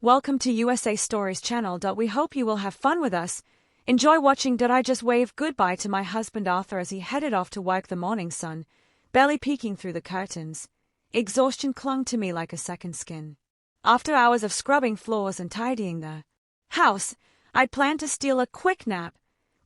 Welcome to USA Stories channel. We hope you will have fun with us. Enjoy watching. I just waved goodbye to my husband Arthur as he headed off to work. The morning sun, barely peeking through the curtains. Exhaustion clung to me like a second skin. After hours of scrubbing floors and tidying the house, I'd planned to steal a quick nap,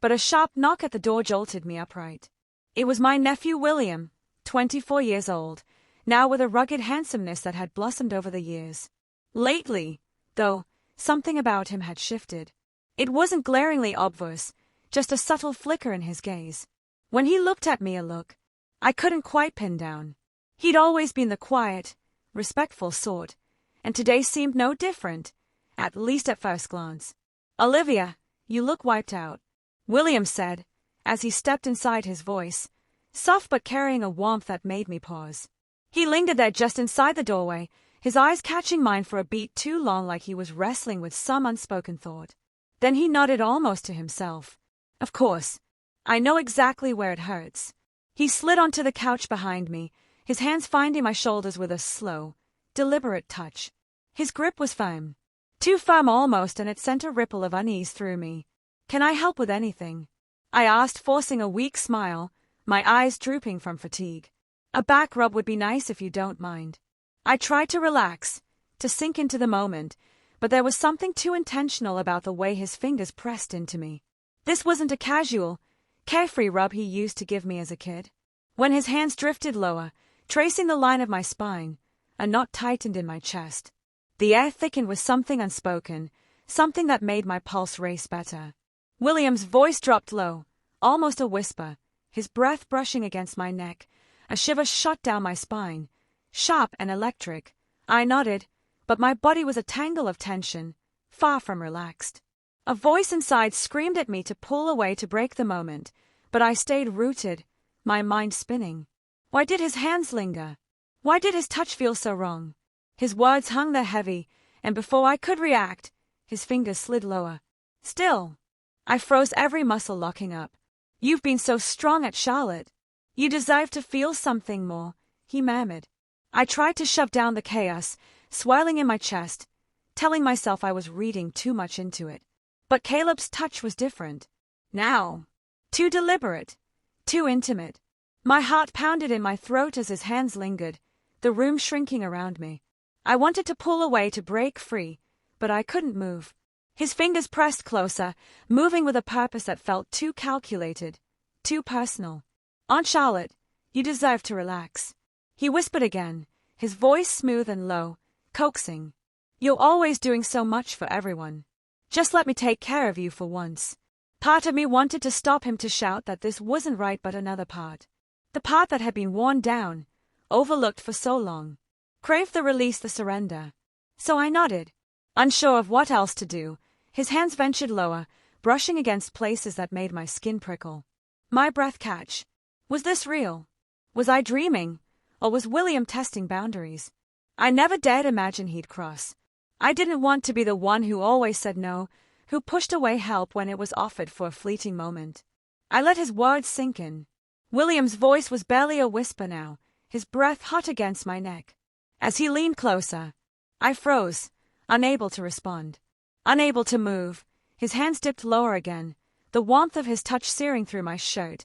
but a sharp knock at the door jolted me upright. It was my nephew William, 24 years old, now with a rugged handsomeness that had blossomed over the years. Lately, though, something about him had shifted. It wasn't glaringly obvious, just a subtle flicker in his gaze. When he looked at me, a look I couldn't quite pin down. He'd always been the quiet, respectful sort, and today seemed no different, at least at first glance. "Olivia, you look wiped out," William said, as he stepped inside, his voice soft but carrying a warmth that made me pause. He lingered there just inside the doorway, his eyes catching mine for a beat too long, like he was wrestling with some unspoken thought. Then he nodded almost to himself. "Of course. I know exactly where it hurts." He slid onto the couch behind me, his hands finding my shoulders with a slow, deliberate touch. His grip was firm. Too firm almost, and it sent a ripple of unease through me. "Can I help with anything?" I asked, forcing a weak smile, my eyes drooping from fatigue. "A back rub would be nice if you don't mind." I tried to relax, to sink into the moment, but there was something too intentional about the way his fingers pressed into me. This wasn't a casual, carefree rub he used to give me as a kid. When his hands drifted lower, tracing the line of my spine, a knot tightened in my chest. The air thickened with something unspoken, something that made my pulse race better. William's voice dropped low, almost a whisper, his breath brushing against my neck. A shiver shot down my spine, sharp and electric. I nodded, but my body was a tangle of tension, far from relaxed. A voice inside screamed at me to pull away, to break the moment, but I stayed rooted, my mind spinning. Why did his hands linger? Why did his touch feel so wrong? His words hung there heavy, and before I could react, his fingers slid lower. Still, I froze, every muscle locking up. "You've been so strong at Charlotte. You deserve to feel something more," he murmured. I tried to shove down the chaos, swirling in my chest, telling myself I was reading too much into it. But Caleb's touch was different. Now, too deliberate, too intimate. My heart pounded in my throat as his hands lingered, the room shrinking around me. I wanted to pull away, to break free, but I couldn't move. His fingers pressed closer, moving with a purpose that felt too calculated, too personal. "Aunt Charlotte, you deserve to relax," he whispered again, his voice smooth and low, coaxing. "You're always doing so much for everyone. Just let me take care of you for once." Part of me wanted to stop him, to shout that this wasn't right, but another part, the part that had been worn down, overlooked for so long, craved the release, the surrender. So I nodded, unsure of what else to do. His hands ventured lower, brushing against places that made my skin prickle. My breath catch. Was this real? Was I dreaming? Or was William testing boundaries I never dared imagine he'd cross? I didn't want to be the one who always said no, who pushed away help when it was offered for a fleeting moment. I let his words sink in. William's voice was barely a whisper now, his breath hot against my neck. As he leaned closer, I froze, unable to respond, unable to move. His hands dipped lower again, the warmth of his touch searing through my shirt,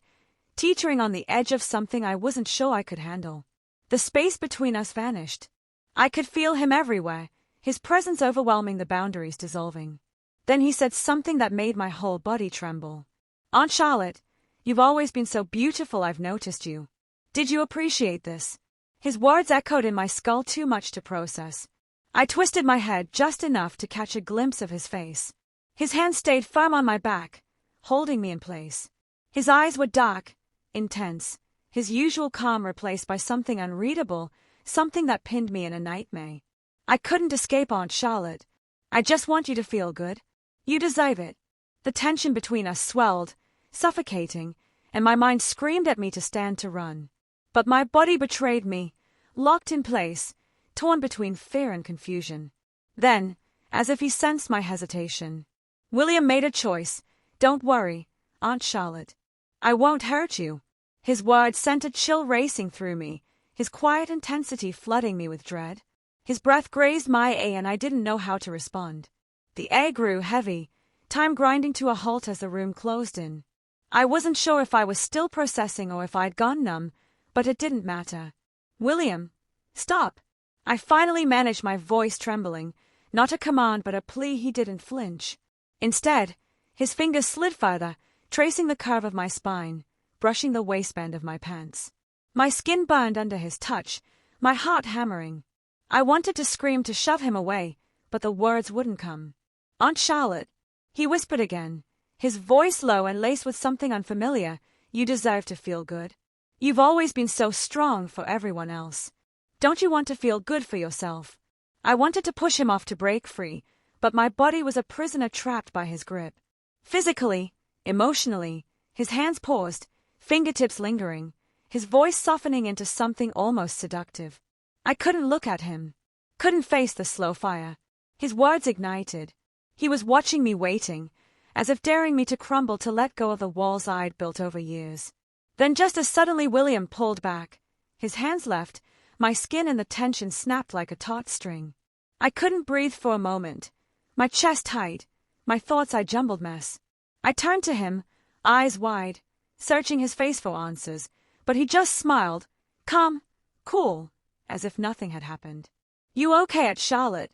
teetering on the edge of something I wasn't sure I could handle. The space between us vanished. I could feel him everywhere, his presence overwhelming, the boundaries dissolving. Then he said something that made my whole body tremble. "Aunt Charlotte, you've always been so beautiful. I've noticed you. Did you appreciate this?" His words echoed in my skull, too much to process. I twisted my head just enough to catch a glimpse of his face. His hand stayed firm on my back, holding me in place. His eyes were dark, intense, his usual calm replaced by something unreadable, something that pinned me in a nightmare. "I couldn't escape, Aunt Charlotte. I just want you to feel good. You deserve it." The tension between us swelled, suffocating, and my mind screamed at me to stand, to run. But my body betrayed me, locked in place, torn between fear and confusion. Then, as if he sensed my hesitation, William made a choice. "Don't worry, Aunt Charlotte. I won't hurt you." His words sent a chill racing through me, his quiet intensity flooding me with dread. His breath grazed my ear and I didn't know how to respond. The air grew heavy, time grinding to a halt as the room closed in. I wasn't sure if I was still processing or if I'd gone numb, but it didn't matter. William, stop. I finally managed, my voice trembling, not a command but a plea. He didn't flinch. Instead, his fingers slid further, tracing the curve of my spine, brushing the waistband of my pants. My skin burned under his touch, my heart hammering. I wanted to scream to shove him away, but the words wouldn't come. Aunt Charlotte, he whispered again, his voice low and laced with something unfamiliar, you deserve to feel good. You've always been so strong for everyone else. Don't you want to feel good for yourself? I wanted to push him off to break free, but my body was a prisoner trapped by his grip. Physically, emotionally, his hands paused, fingertips lingering, his voice softening into something almost seductive. I couldn't look at him, couldn't face the slow fire. His words ignited. He was watching me, waiting, as if daring me to crumble, to let go of the walls I'd built over years. Then just as suddenly William pulled back. His hands left, my skin and the tension snapped like a taut string. I couldn't breathe for a moment, my chest tight, my thoughts a jumbled mess. I turned to him, eyes wide, searching his face for answers, but he just smiled, calm, cool, as if nothing had happened. You okay, Aunt Charlotte?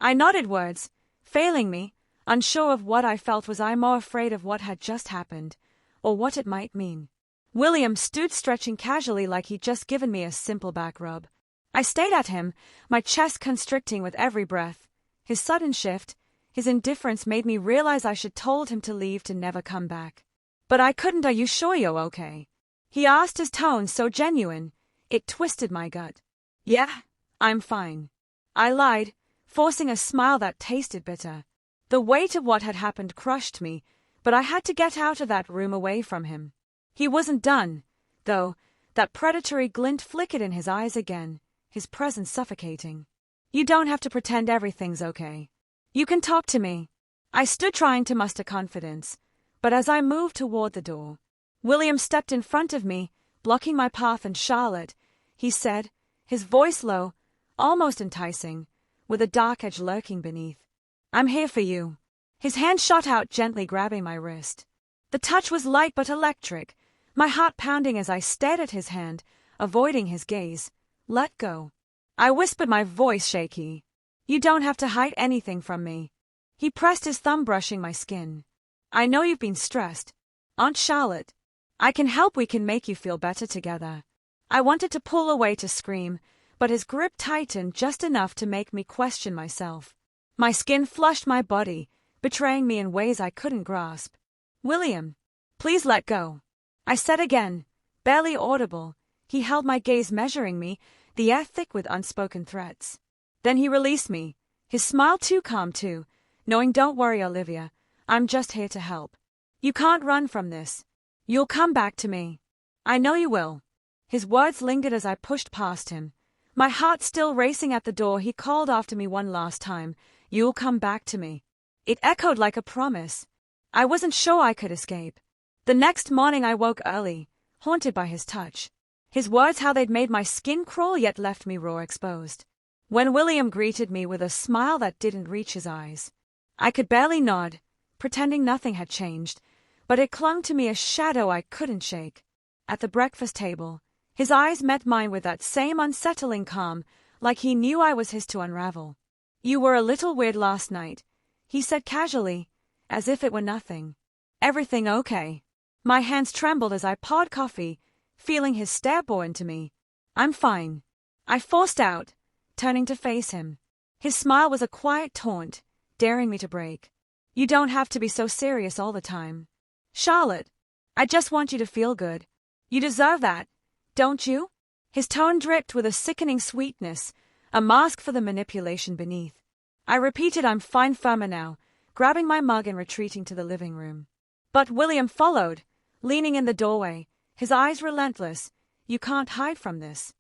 I nodded, words failing me, unsure of what I felt. Was I more afraid of what had just happened, or what it might mean? William stood stretching casually like he'd just given me a simple back rub. I stayed at him, my chest constricting with every breath. His sudden shift, his indifference made me realize I should told him to leave, to never come back. But I couldn't. Are you sure you're okay? He asked, his tone so genuine, it twisted my gut. Yeah, I'm fine. I lied, forcing a smile that tasted bitter. The weight of what had happened crushed me, but I had to get out of that room, away from him. He wasn't done, though. That predatory glint flickered in his eyes again, his presence suffocating. You don't have to pretend everything's okay. You can talk to me. I stood, trying to muster confidence, but as I moved toward the door, William stepped in front of me, blocking my path. And Charlotte, he said, his voice low, almost enticing, with a dark edge lurking beneath. I'm here for you. His hand shot out, gently grabbing my wrist. The touch was light but electric, my heart pounding as I stared at his hand, avoiding his gaze. Let go. I whispered, my voice shaky. You don't have to hide anything from me. He pressed his thumb, brushing my skin. I know you've been stressed. Aunt Charlotte, I can help. We can make you feel better together. I wanted to pull away, to scream, but his grip tightened just enough to make me question myself. My skin flushed my body, betraying me in ways I couldn't grasp. William, please let go. I said again, barely audible. He held my gaze, measuring me, the air thick with unspoken threats. Then he released me, his smile too calm too, knowing, don't worry, Olivia, I'm just here to help. You can't run from this. You'll come back to me. I know you will. His words lingered as I pushed past him, my heart still racing. At the door he called after me one last time, you'll come back to me. It echoed like a promise. I wasn't sure I could escape. The next morning I woke early, haunted by his touch. His words, how they'd made my skin crawl yet left me raw, exposed. When William greeted me with a smile that didn't reach his eyes, I could barely nod, pretending nothing had changed, but it clung to me, a shadow I couldn't shake. At the breakfast table, his eyes met mine with that same unsettling calm, like he knew I was his to unravel. You were a little weird last night, he said casually, as if it were nothing. Everything okay? My hands trembled as I poured coffee, feeling his stare bore into me. I'm fine, I forced out, turning to face him. His smile was a quiet taunt, daring me to break. You don't have to be so serious all the time. Charlotte, I just want you to feel good. You deserve that, don't you? His tone dripped with a sickening sweetness, a mask for the manipulation beneath. I repeated, I'm fine, firmer now, grabbing my mug and retreating to the living room. But William followed, leaning in the doorway, his eyes relentless. You can't hide from this.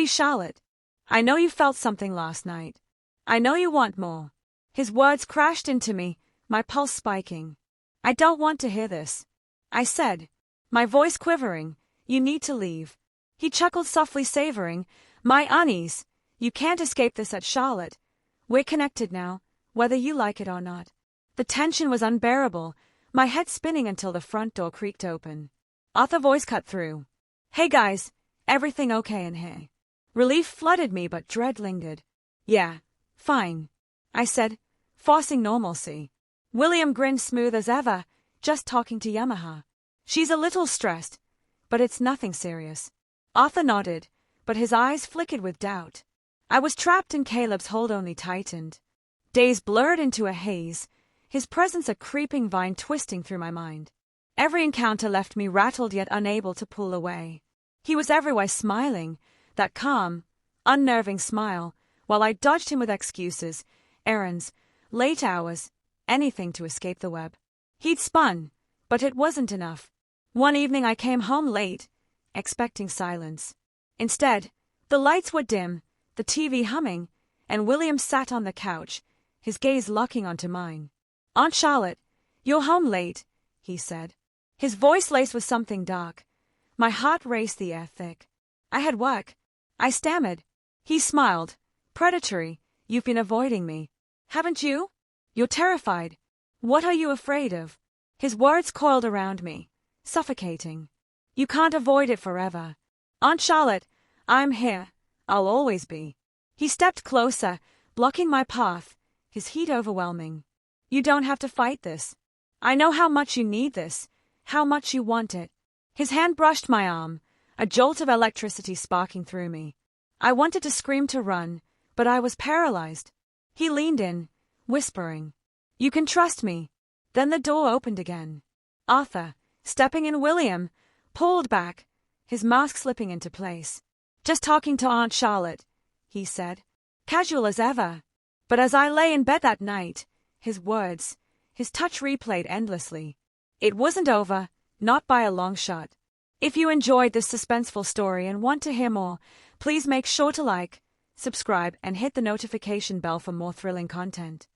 Charlotte, I know you felt something last night. I know you want more. His words crashed into me, my pulse spiking. I don't want to hear this, I said, my voice quivering. You need to leave. He chuckled softly, savoring my unease. You can't escape this at Charlotte. We're connected now, whether you like it or not. The tension was unbearable, my head spinning until the front door creaked open. Arthur's voice cut through. Hey guys, everything okay in here? Relief flooded me, but dread lingered. Yeah, fine, I said, forcing normalcy. William grinned smooth as ever, just talking to Yamaha. She's a little stressed, but it's nothing serious. Arthur nodded, but his eyes flickered with doubt. I was trapped and Caleb's hold only tightened. Days blurred into a haze, his presence a creeping vine twisting through my mind. Every encounter left me rattled yet unable to pull away. He was everywhere smiling, that calm, unnerving smile, while I dodged him with excuses, errands, late hours, anything to escape the web. He'd spun, but it wasn't enough. One evening I came home late, expecting silence. Instead, the lights were dim, the TV humming, and William sat on the couch, his gaze locking onto mine. Aunt Charlotte, you're home late, he said. His voice laced with something dark. My heart raced, the air thick. I had work, I stammered. He smiled. Predatory, you've been avoiding me. Haven't you? You're terrified. What are you afraid of? His words coiled around me, suffocating. You can't avoid it forever. Aunt Charlotte, I'm here. I'll always be. He stepped closer, blocking my path, his heat overwhelming. You don't have to fight this. I know how much you need this, how much you want it. His hand brushed my arm, a jolt of electricity sparking through me. I wanted to scream, to run, but I was paralyzed. He leaned in, whispering, You can trust me. Then the door opened again. Arthur, stepping in, William, pulled back, his mask slipping into place. Just talking to Aunt Charlotte, he said, casual as ever. But as I lay in bed that night, his words, his touch replayed endlessly. It wasn't over, not by a long shot. If you enjoyed this suspenseful story and want to hear more, please make sure to like, subscribe, and hit the notification bell for more thrilling content.